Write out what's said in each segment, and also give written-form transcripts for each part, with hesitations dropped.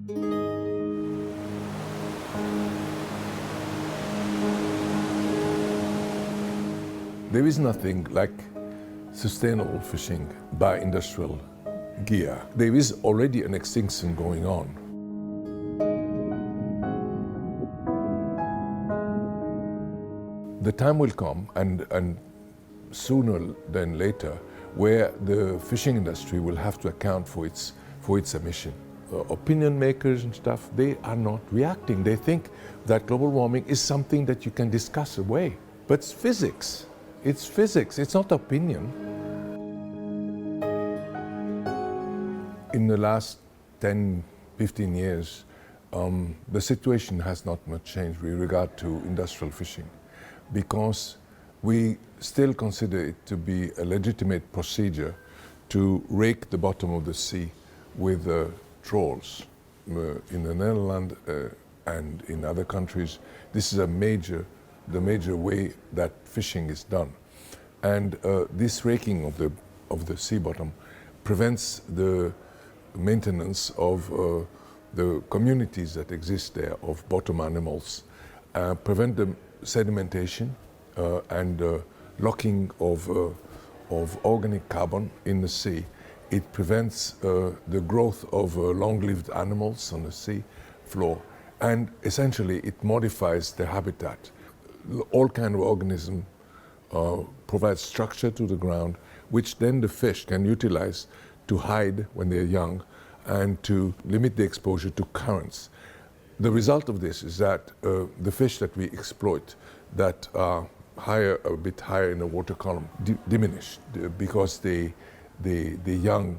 There is nothing like sustainable fishing by industrial gear. There is already an extinction going on. The time will come, and sooner than later, where the fishing industry will have to account for its emission. Opinion makers and stuff, they are not reacting. They think that global warming is something that you can discuss away. But it's physics. It's physics, it's not opinion. In the last 10, 15 years, the situation has not much changed with regard to industrial fishing, because we still consider it to be a legitimate procedure to rake the bottom of the sea with trawls. In the Netherlands and in other countries, this is the major way that fishing is done. And this raking of the sea bottom prevents the maintenance of the communities that exist there of bottom animals, prevent the sedimentation and locking of organic carbon in the sea. It prevents the growth of long-lived animals on the sea floor, and essentially it modifies the habitat. All kinds of organisms provide structure to the ground, which then the fish can utilize to hide when they're young and to limit the exposure to currents. The result of this is that the fish that we exploit that are a bit higher in the water column diminish because the young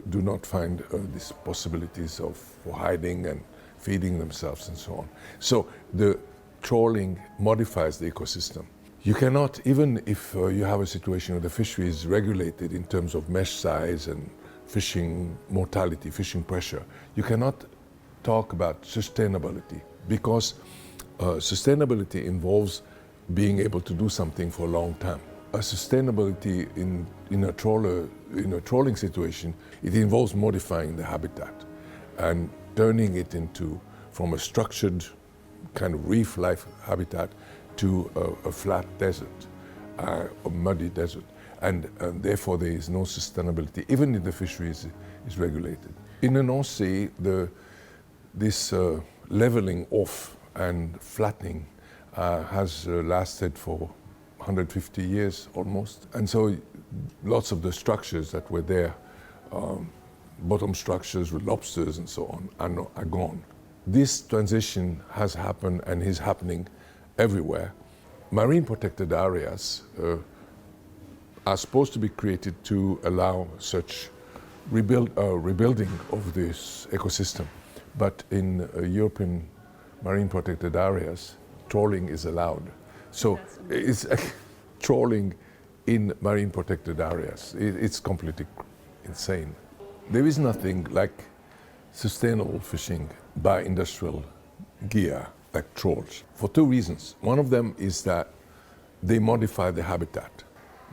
do not find these possibilities for hiding and feeding themselves and so on. So the trawling modifies the ecosystem. You cannot, even if you have a situation where the fishery is regulated in terms of mesh size and fishing mortality, fishing pressure, you cannot talk about sustainability, because sustainability involves being able to do something for a long time. A sustainability in a trawling situation, it involves modifying the habitat and turning it from a structured kind of reef-life habitat to a flat desert, a muddy desert. And therefore there is no sustainability, even if the fishery is regulated. In the North Sea, this leveling off and flattening has lasted for 150 years almost. And so lots of the structures that were there, bottom structures with lobsters and so on, are gone. This transition has happened and is happening everywhere. Marine protected areas are supposed to be created to allow such rebuilding of this ecosystem. But in European marine protected areas, trawling is allowed. So it's trawling in marine protected areas. It's completely insane. There is nothing like sustainable fishing by industrial gear, like trawls, for two reasons. One of them is that they modify the habitat.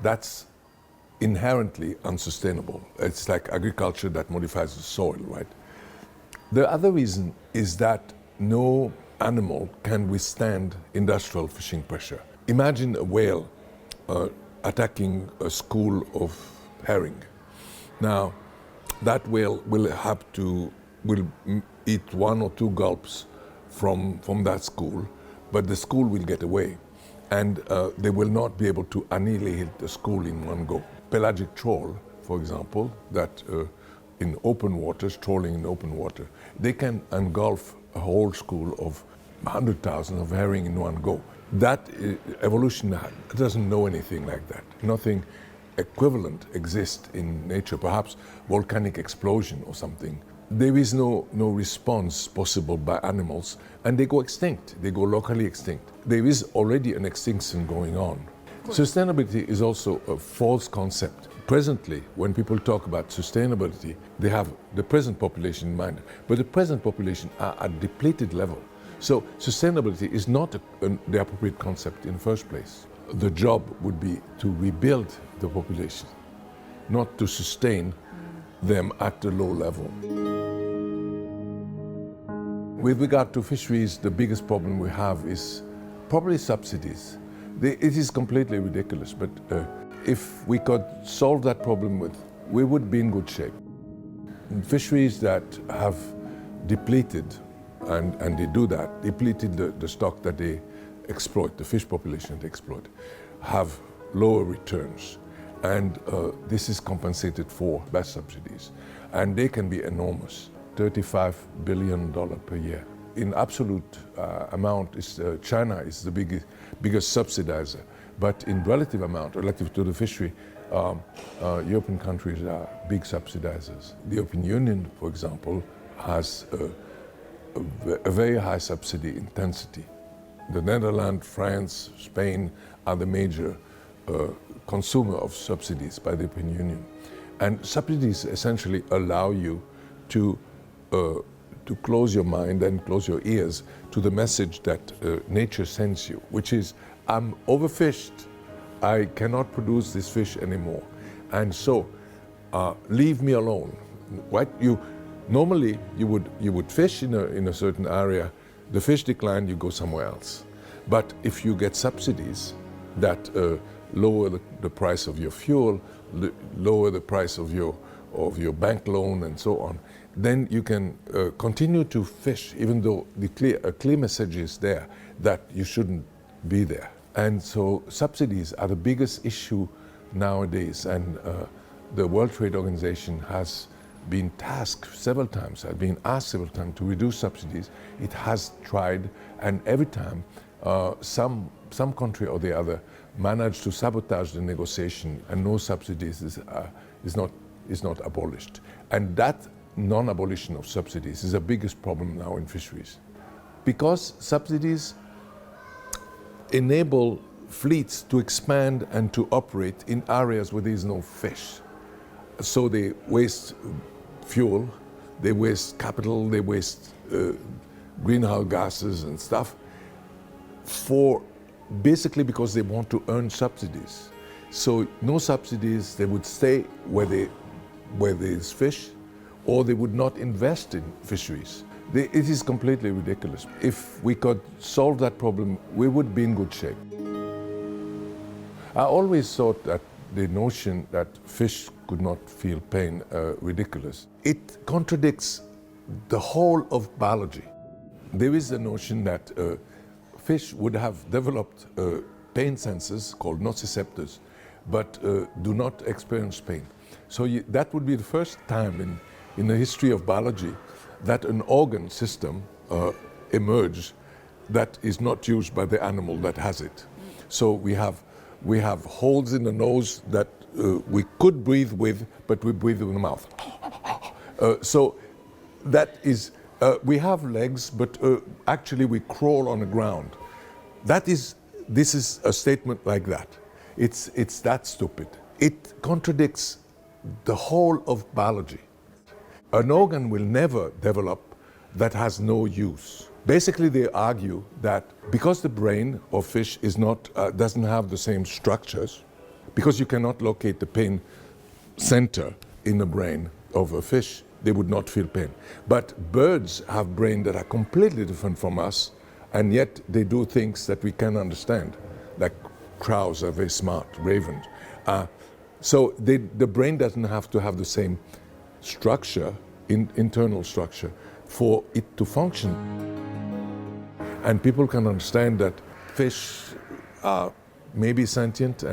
That's inherently unsustainable. It's like agriculture that modifies the soil, right? The other reason is that no animal can withstand industrial fishing pressure. Imagine a whale attacking a school of herring. Now, that whale will eat one or two gulps from that school, but the school will get away, and they will not be able to annihilate the school in one go. Pelagic trawl, for example, that in open waters, trawling in open water, they can engulf a whole school of 100,000 of herring in one go. That evolution doesn't know anything like that. Nothing equivalent exists in nature, perhaps volcanic explosion or something. There is no response possible by animals, and they go extinct. They go locally extinct. There is already an extinction going on. Sustainability is also a false concept. Presently, when people talk about sustainability, they have the present population in mind, but the present population are at depleted level. So sustainability is not the appropriate concept in the first place. The job would be to rebuild the population, not to sustain them at a low level. With regard to fisheries, the biggest problem we have is probably subsidies. It is completely ridiculous, but if we could solve that problem we would be in good shape. Fisheries that have depleted, and they do that, depleted the stock that they exploit, the fish population they exploit, have lower returns. And this is compensated for by subsidies. And they can be enormous, $35 billion per year. In absolute amount, China is the biggest subsidizer. But in relative amount, relative to the fishery, European countries are big subsidizers. The European Union, for example, has a very high subsidy intensity. The Netherlands, France, Spain are the major consumer of subsidies by the European Union. And subsidies essentially allow you to close your mind and close your ears to the message that nature sends you, which is, I'm overfished, I cannot produce this fish anymore, and so leave me alone. Right? Normally you would fish in a certain area, the fish decline, you go somewhere else. But if you get subsidies that lower the price of your fuel, lower the price of your bank loan and so on, then you can continue to fish even though a clear message is there that you shouldn't be there. And so subsidies are the biggest issue nowadays, and the World Trade Organization has been tasked several times, has been asked several times to reduce subsidies. It has tried, and every time some country or the other managed to sabotage the negotiation, and no subsidies is not abolished. And that non-abolition of subsidies is the biggest problem now in fisheries. Because subsidies enable fleets to expand and to operate in areas where there is no fish. So they waste fuel, they waste capital, they waste greenhouse gases and stuff, basically because they want to earn subsidies. So no subsidies, they would stay where there is fish, or they would not invest in fisheries. It is completely ridiculous. If we could solve that problem, we would be in good shape. I always thought that the notion that fish could not feel pain ridiculous. It contradicts the whole of biology. There is a notion that fish would have developed pain sensors called nociceptors, but do not experience pain. So that would be the first time in the history of biology that an organ system emerged that is not used by the animal that has it. So we have holes in the nose that we could breathe with, but we breathe with the mouth. So that is, we have legs, but actually we crawl on the ground. This is a statement like that. It's that stupid. It contradicts the whole of biology. An organ will never develop that has no use. Basically, they argue that because the brain of fish doesn't have the same structures, because you cannot locate the pain center in the brain of a fish, they would not feel pain. But birds have brains that are completely different from us, and yet they do things that we can understand. Like crows are very smart, ravens. So the brain doesn't have to have the same structure, internal structure, for it to function. And people can understand that fish are maybe sentient,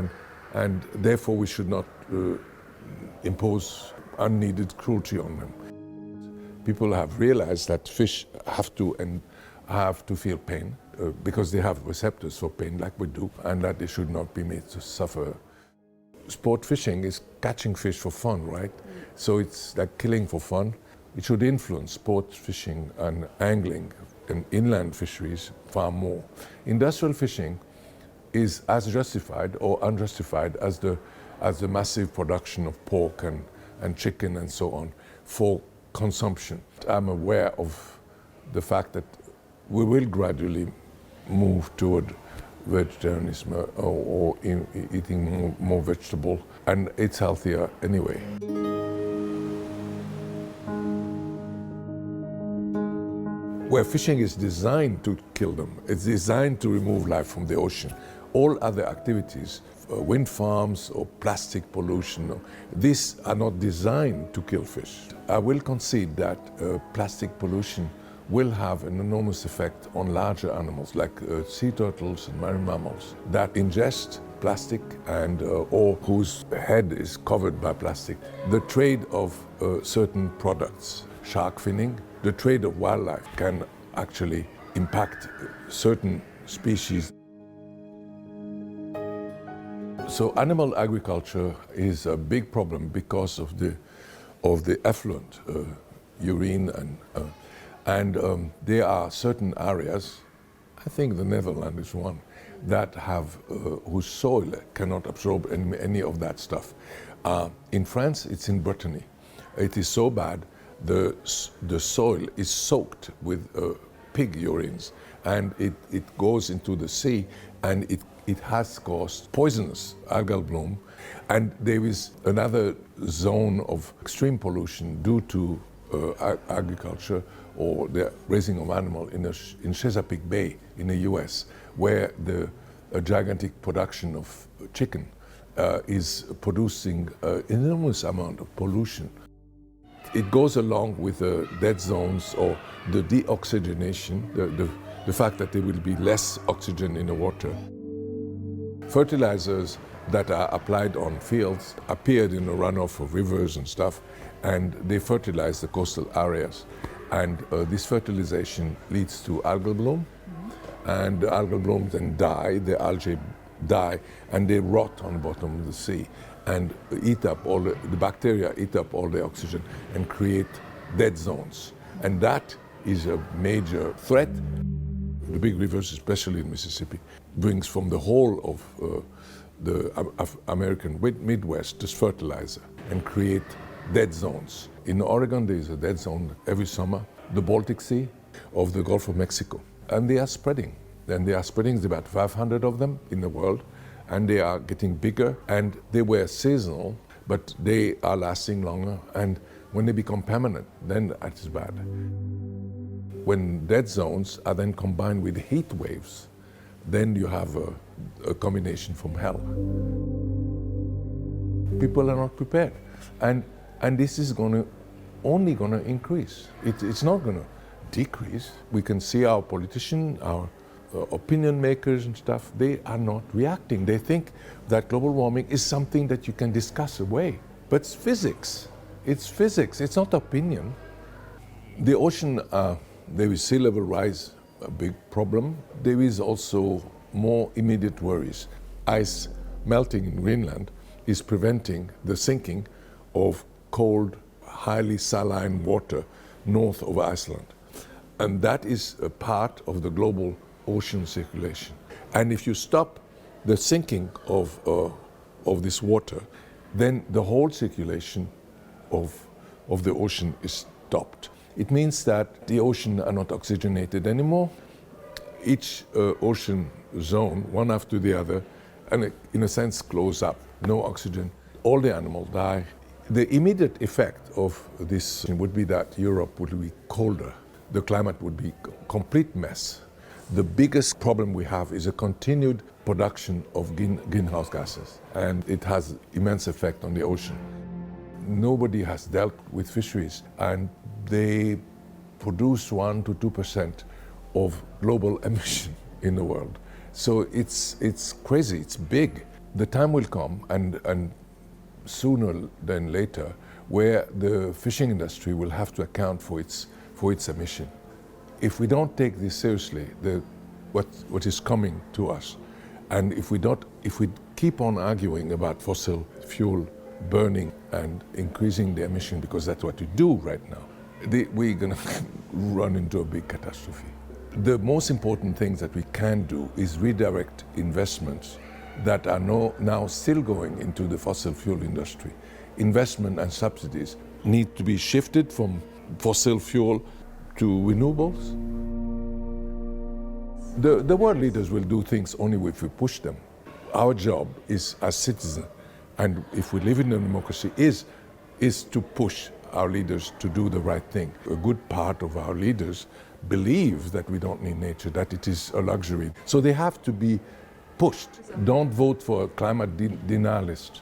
and therefore we should not impose unneeded cruelty on them. People have realized that fish have to feel pain because they have receptors for pain like we do, and that they should not be made to suffer. Sport fishing is catching fish for fun, right? So it's like killing for fun. It should influence sport fishing and angling and inland fisheries far more. Industrial fishing is as justified or unjustified as the massive production of pork and chicken and so on for consumption. I'm aware of the fact that we will gradually move toward vegetarianism or eating more vegetable, and it's healthier anyway. where fishing is designed to kill them. It's designed to remove life from the ocean. All other activities, wind farms or plastic pollution, these are not designed to kill fish. I will concede that plastic pollution will have an enormous effect on larger animals like sea turtles and marine mammals that ingest plastic and or whose head is covered by plastic. The trade of certain products, shark finning, the trade of wildlife can actually impact certain species. So animal agriculture is a big problem because of the effluent urine and there are certain areas, I think the Netherlands is one, that have whose soil cannot absorb any of that stuff. In France, it's in Brittany. It is so bad, the soil is soaked with pig urines, and it goes into the sea, and it has caused poisonous algal bloom. And there is another zone of extreme pollution due to agriculture or the raising of animals in Chesapeake Bay in the US, where a gigantic production of chicken is producing an enormous amount of pollution. It goes along with the dead zones or the deoxygenation, the fact that there will be less oxygen in the water. Fertilizers that are applied on fields appeared in the runoff of rivers and stuff, and they fertilize the coastal areas. And this fertilization leads to algal bloom, and the algal blooms then die, the algae die, and they rot on the bottom of the sea and eat up all the bacteria eat up all the oxygen and create dead zones. And that is a major threat. The big rivers, especially in Mississippi, brings from the whole of the American Midwest this fertilizer and create dead zones. In Oregon, there is a dead zone every summer, the Baltic Sea, of the Gulf of Mexico. And they are spreading. And they are spreading, there's about 500 of them in the world, and they are getting bigger, and they were seasonal, but they are lasting longer, and when they become permanent, then that is bad. When dead zones are then combined with heat waves, then you have a combination from hell. People are not prepared. And this is only going to increase. It's not going to decrease. We can see our politicians, our opinion makers and stuff, they are not reacting. They think that global warming is something that you can discuss away. But it's physics. It's physics. It's not opinion. The ocean, there is sea level rise, a big problem. There is also more immediate worries. Ice melting in Greenland is preventing the sinking of cold, highly saline water north of Iceland. And that is a part of the global ocean circulation. And if you stop the sinking of this water, then the whole circulation of the ocean is stopped. It means that the ocean are not oxygenated anymore. Each ocean zone, one after the other, and in a sense close up, no oxygen. All the animals die. The immediate effect of this would be that Europe would be colder. The climate would be a complete mess. The biggest problem we have is a continued production of greenhouse gases, and it has immense effect on the ocean. Nobody has dealt with fisheries, and they produce 1% to 2% of global emission in the world. So it's crazy, it's big. The time will come, and sooner than later, where the fishing industry will have to account for its emission. If we don't take this seriously, what is coming to us, and if we keep on arguing about fossil fuel burning and increasing the emission, because that's what we do right now, we're going to run into a big catastrophe. The most important things that we can do is redirect investments that are now still going into the fossil fuel industry. Investment and subsidies need to be shifted from fossil fuel to renewables. The world leaders will do things only if we push them. Our job is as citizens, and if we live in a democracy, is to push our leaders to do the right thing. A good part of our leaders believe that we don't need nature, that it is a luxury. So they have to be pushed. Don't vote for a climate denialist,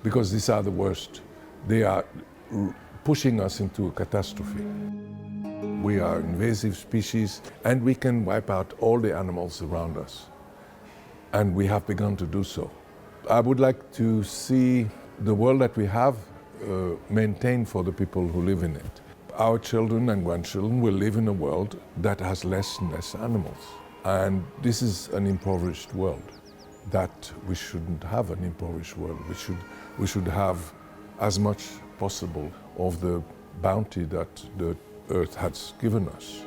because these are the worst. They are pushing us into a catastrophe. We are invasive species, and we can wipe out all the animals around us. And we have begun to do so. I would like to see the world that we have maintained for the people who live in it. Our children and grandchildren will live in a world that has less and less animals. And this is an impoverished world. That we shouldn't have an impoverished world. We should have as much possible of the bounty that the earth has given us.